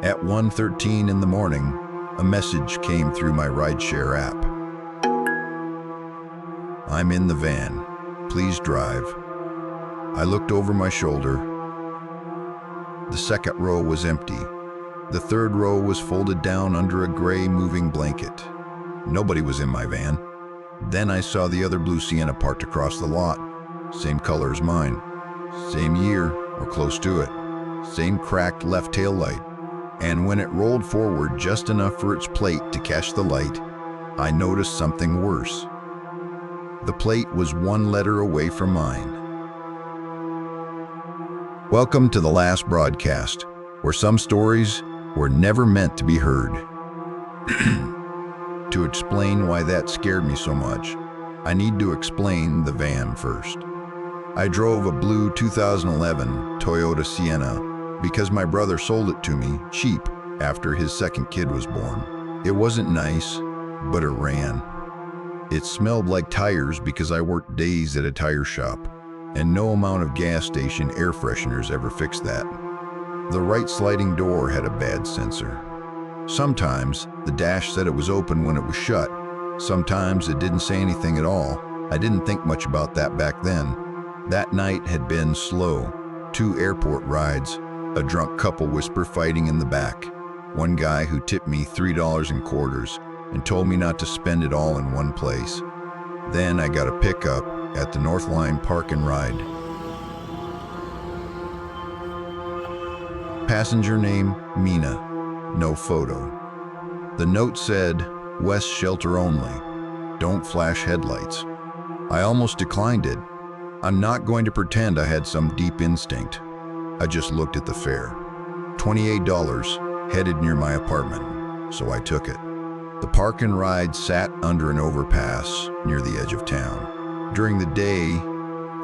At 1:13 in the morning, a message came through my Rideshare app. "I'm in the van. Please drive." I looked over my shoulder. The second row was empty. The third row was folded down under a gray moving blanket. Nobody was in my van. Then I saw the other blue Sienna parked across the lot. Same color as mine. Same year, or close to it. Same cracked left tail light. And when it rolled forward just enough for its plate to catch the light, I noticed something worse. The plate was one letter away from mine. Welcome to the last broadcast, where some stories were never meant to be heard. To explain why that scared me so much, I need to explain the van first. I drove a blue 2011 Toyota Sienna because my brother sold it to me cheap after his second kid was born. It wasn't nice, but it ran. It smelled like tires because I worked days at a tire shop, and no amount of gas station air fresheners ever fixed that. The right sliding door had a bad sensor. Sometimes the dash said it was open when it was shut. Sometimes it didn't say anything at all. I didn't think much about that back then. That night had been slow. 2 airport rides, a drunk couple whisper fighting in the back, one guy who tipped me $3 in quarters and told me not to spend it all in one place. Then I got a pickup at the North Line Park and Ride. Passenger name, Mina. No photo. The note said, "West Shelter only. Don't flash headlights." I almost declined it. I'm not going to pretend I had some deep instinct. I just looked at the fare. $28, headed near my apartment, so I took it. The park and ride sat under an overpass near the edge of town. During the day,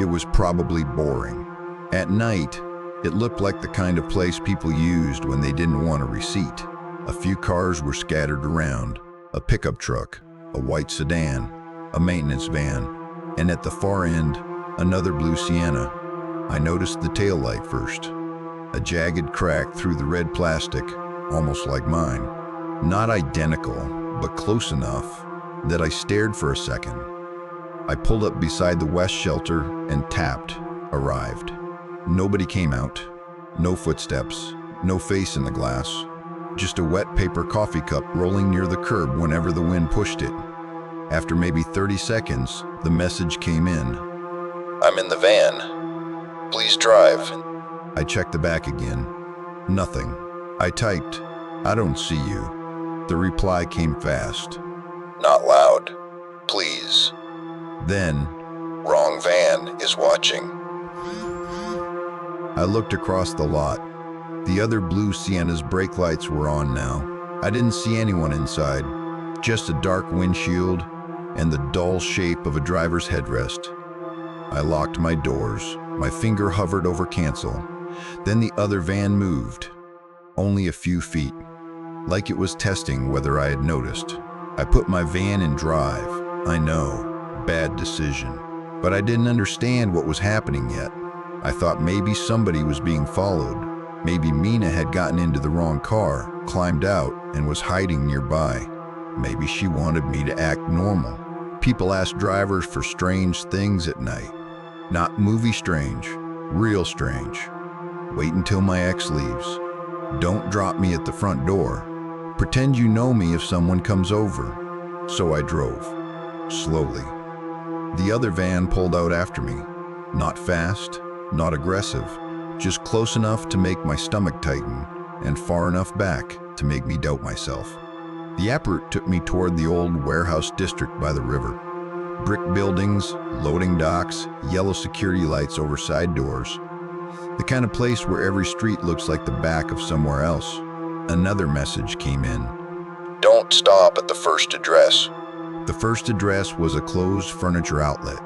it was probably boring. At night, it looked like the kind of place people used when they didn't want a receipt. A few cars were scattered around, a pickup truck, a white sedan, a maintenance van, and at the far end, another blue Sienna. I noticed the taillight first. A jagged crack through the red plastic, almost like mine. Not identical, but close enough that I stared for a second. I pulled up beside the West Shelter and tapped, arrived. Nobody came out. No footsteps, no face in the glass. Just a wet paper coffee cup rolling near the curb whenever the wind pushed it. After maybe 30 seconds, the message came in. "I'm in the van. Please drive." I checked the back again. Nothing. I typed, "I don't see you." The reply came fast. "Not loud. Please." Then, "Wrong van is watching." I looked across the lot. The other blue Sienna's brake lights were on now. I didn't see anyone inside, just a dark windshield and the dull shape of a driver's headrest. I locked my doors. My finger hovered over cancel. Then the other van moved, only a few feet, like it was testing whether I had noticed. I put my van in drive. I know, bad decision. But I didn't understand what was happening yet. I thought maybe somebody was being followed. Maybe Mina had gotten into the wrong car, climbed out, and was hiding nearby. Maybe she wanted me to act normal. People ask drivers for strange things at night. Not movie strange, real strange. Wait until my ex leaves. Don't drop me at the front door. Pretend you know me if someone comes over. So I drove, slowly. The other van pulled out after me. Not fast, not aggressive, just close enough to make my stomach tighten and far enough back to make me doubt myself. The Appert took me toward the old warehouse district by the river. Brick buildings, loading docks, yellow security lights over side doors. The kind of place where every street looks like the back of somewhere else. Another message came in. "Don't stop at the first address." The first address was a closed furniture outlet.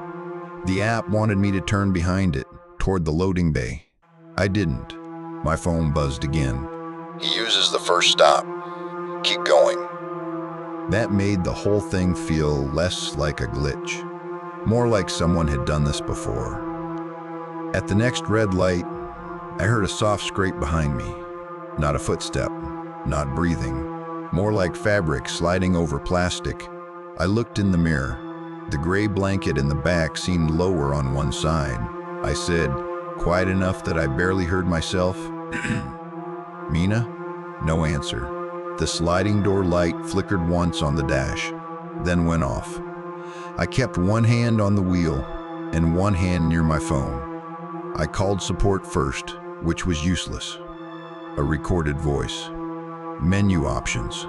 The app wanted me to turn behind it, toward the loading bay. I didn't. My phone buzzed again. "He uses the first stop. Keep going." That made the whole thing feel less like a glitch, more like someone had done this before. At the next red light, I heard a soft scrape behind me. Not a footstep, not breathing, more like fabric sliding over plastic. I looked in the mirror. The gray blanket in the back seemed lower on one side. I said, quiet enough that I barely heard myself, "Mina?" No answer. The sliding door light flickered once on the dash, then went off. I kept one hand on the wheel and one hand near my phone. I called support first, which was useless. A recorded voice. Menu options.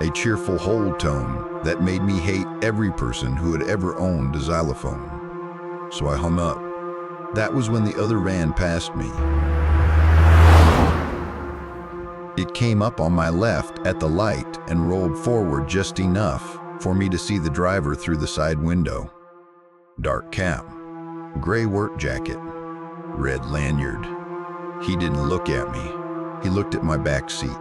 A cheerful hold tone that made me hate every person who had ever owned a xylophone. So I hung up. That was when the other van passed me. It came up on my left at the light and rolled forward just enough for me to see the driver through the side window. Dark cap, gray work jacket, red lanyard. He didn't look at me. He looked at my back seat.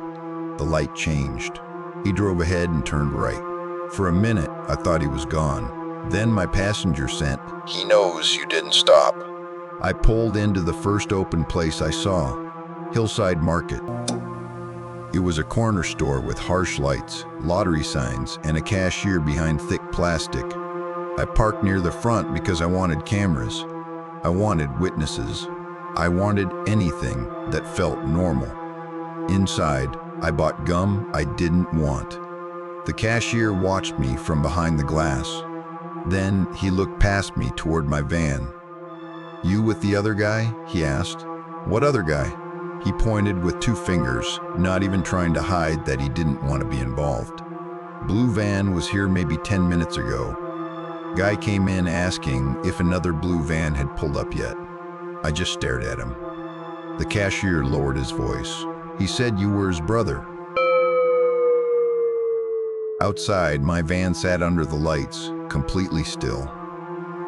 The light changed. He drove ahead and turned right. For a minute, I thought he was gone. Then my passenger sent, "He knows you didn't stop." I pulled into the first open place I saw, Hillside Market. It was a corner store with harsh lights, lottery signs, and a cashier behind thick plastic. I parked near the front because I wanted cameras. I wanted witnesses. I wanted anything that felt normal. Inside, I bought gum I didn't want. The cashier watched me from behind the glass. Then he looked past me toward my van. "You with the other guy?" he asked. "What other guy?" He pointed with two fingers, not even trying to hide that he didn't want to be involved. "Blue van was here maybe 10 minutes ago. Guy came in asking if another blue van had pulled up yet." I just stared at him. The cashier lowered his voice. "He said you were his brother." Outside, my van sat under the lights, completely still.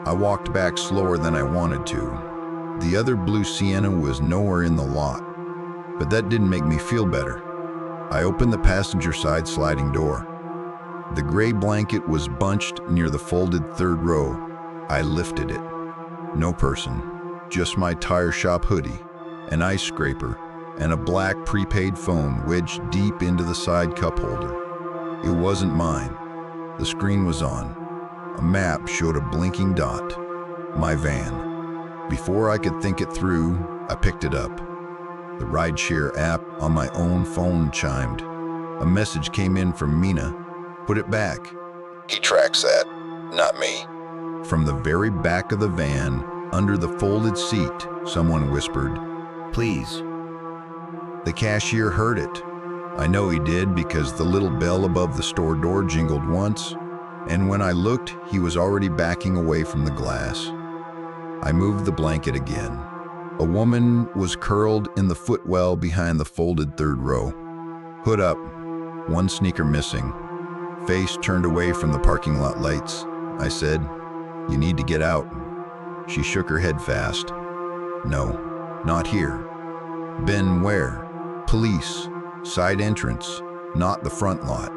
I walked back slower than I wanted to. The other blue Sienna was nowhere in the lot, but that didn't make me feel better. I opened the passenger side sliding door. The gray blanket was bunched near the folded third row. I lifted it. No person, just my tire shop hoodie, an ice scraper, and a black prepaid phone wedged deep into the side cup holder. It wasn't mine. The screen was on. A map showed a blinking dot. My van. Before I could think it through, I picked it up. The Rideshare app on my own phone chimed. A message came in from Mina. "Put it back." "He tracks that, not me." From the very back of the van, under the folded seat, someone whispered, "Please." The cashier heard it. I know he did because the little bell above the store door jingled once, and when I looked, he was already backing away from the glass. I moved the blanket again. A woman was curled in the footwell behind the folded third row. Hood up, one sneaker missing. Face turned away from the parking lot lights. I said, "You need to get out." She shook her head fast. "No, not here." "Been where?" "Police, side entrance, not the front lot."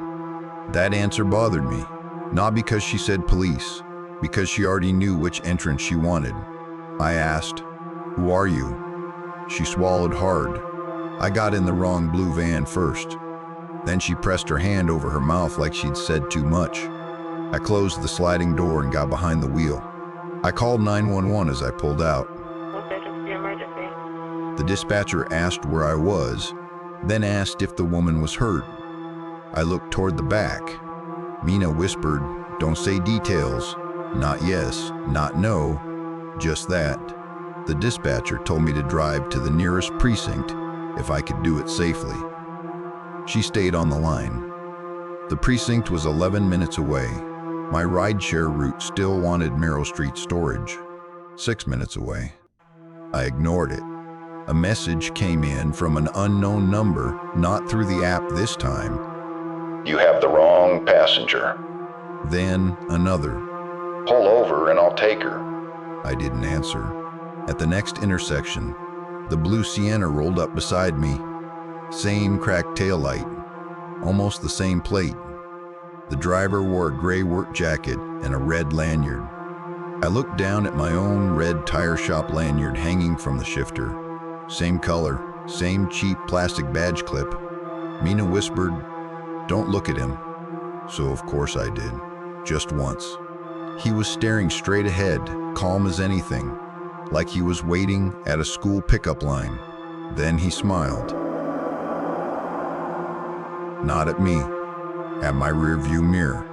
That answer bothered me, not because she said police, because she already knew which entrance she wanted. I asked, "Who are you?" She swallowed hard. I got in the wrong blue van first. Then she pressed her hand over her mouth like she'd said too much. I closed the sliding door and got behind the wheel. I called 911 as I pulled out. What's the emergency? The dispatcher asked where I was, then asked if the woman was hurt. I looked toward the back. Mina whispered, "Don't say details. Not yes, not no, just that." The dispatcher told me to drive to the nearest precinct if I could do it safely. She stayed on the line. The precinct was 11 minutes away. My rideshare route still wanted Merrill Street storage. 6 minutes away. I ignored it. A message came in from an unknown number, not through the app this time. "You have the wrong passenger." Then another. "Pull over and I'll take her." I didn't answer. At the next intersection, the blue Sienna rolled up beside me. Same cracked taillight, almost the same plate. The driver wore a gray work jacket and a red lanyard. I looked down at my own red tire shop lanyard hanging from the shifter. Same color, same cheap plastic badge clip. Mina whispered, "Don't look at him." So of course I did, just once. He was staring straight ahead, calm as anything, like he was waiting at a school pickup line. Then he smiled. Not at me, at my rearview mirror.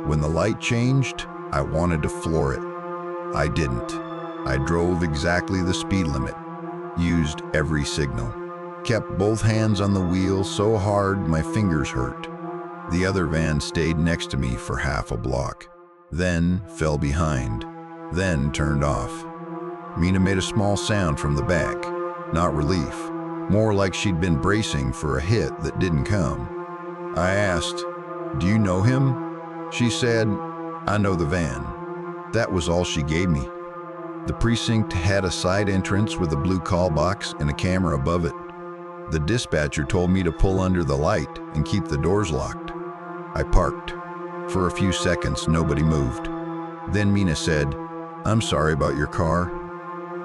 When the light changed, I wanted to floor it. I didn't. I drove exactly the speed limit, used every signal, kept both hands on the wheel so hard my fingers hurt. The other van stayed next to me for half a block, then fell behind, then turned off. Mina made a small sound from the back, not relief, more like she'd been bracing for a hit that didn't come. I asked, "Do you know him?" She said, "I know the van." That was all she gave me. The precinct had a side entrance with a blue call box and a camera above it. The dispatcher told me to pull under the light and keep the doors locked. I parked. For a few seconds, nobody moved. Then Mina said, "I'm sorry about your car."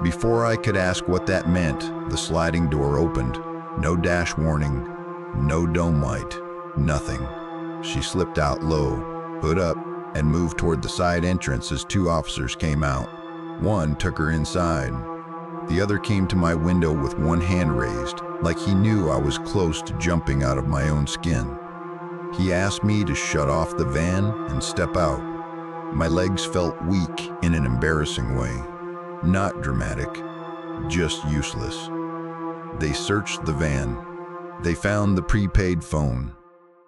Before I could ask what that meant, the sliding door opened. No dash warning, no dome light, nothing. She slipped out low, hood up, and moved toward the side entrance as two officers came out. One took her inside. The other came to my window with one hand raised, like he knew I was close to jumping out of my own skin. He asked me to shut off the van and step out. My legs felt weak in an embarrassing way. Not dramatic, just useless. They searched the van. They found the prepaid phone.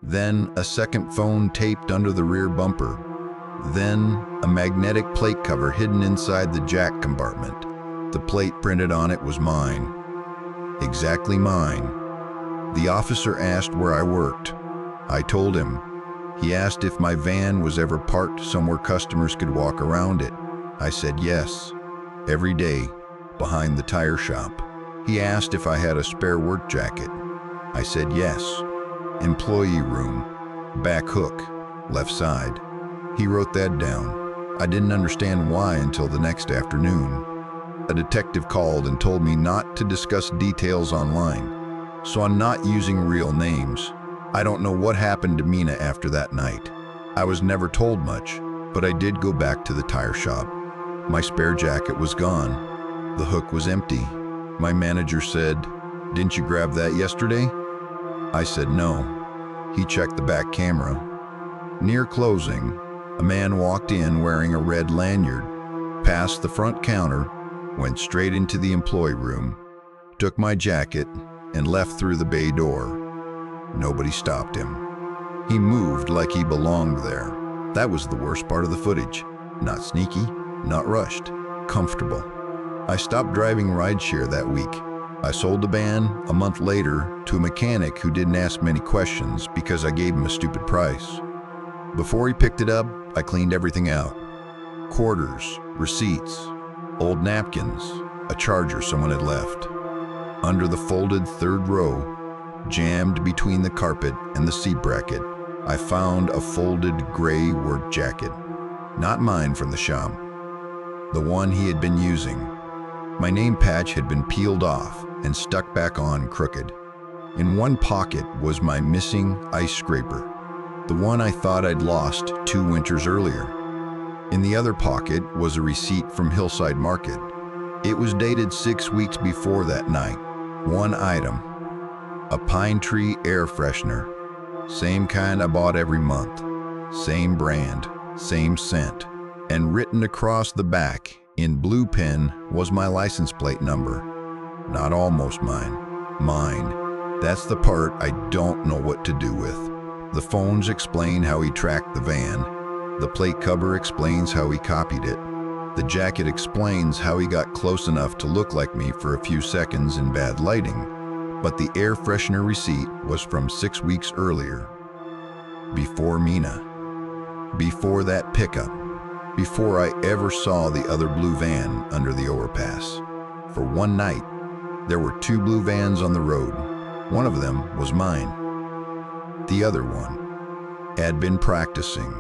Then a second phone taped under the rear bumper. Then a magnetic plate cover hidden inside the jack compartment. The plate printed on it was mine. Exactly mine. The officer asked where I worked. I told him. He asked if my van was ever parked somewhere customers could walk around it. I said yes. Every day, behind the tire shop. He asked if I had a spare work jacket. I said yes. Employee room, back hook, left side. He wrote that down. I didn't understand why until the next afternoon. A detective called and told me not to discuss details online, so I'm not using real names. I don't know what happened to Mina after that night. I was never told much, but I did go back to the tire shop. My spare jacket was gone. The hook was empty. My manager said, "Didn't you grab that yesterday?" I said no. He checked the back camera. Near closing, a man walked in wearing a red lanyard, passed the front counter, went straight into the employee room, took my jacket, and left through the bay door. Nobody stopped him. He moved like he belonged there. That was the worst part of the footage. Not sneaky, not rushed, comfortable. I stopped driving rideshare that week. I sold the van a month later to a mechanic who didn't ask many questions because I gave him a stupid price. Before he picked it up, I cleaned everything out. Quarters, receipts, old napkins, a charger someone had left. Under the folded third row, jammed between the carpet and the seat bracket, I found a folded gray work jacket. Not mine from the shop. The one he had been using. My name patch had been peeled off and stuck back on crooked. In one pocket was my missing ice scraper, the one I thought I'd lost 2 winters earlier. In the other pocket was a receipt from Hillside Market. It was dated 6 weeks before that night. One item, a pine tree air freshener. Same kind I bought every month. Same brand, same scent. And written across the back in blue pen was my license plate number. Not almost mine, mine. That's the part I don't know what to do with. The phones explain how he tracked the van. The plate cover explains how he copied it. The jacket explains how he got close enough to look like me for a few seconds in bad lighting. But the air freshener receipt was from 6 weeks earlier. Before Mina. Before that pickup. Before I ever saw the other blue van under the overpass. For one night, there were 2 blue vans on the road. One of them was mine. The other one had been practicing.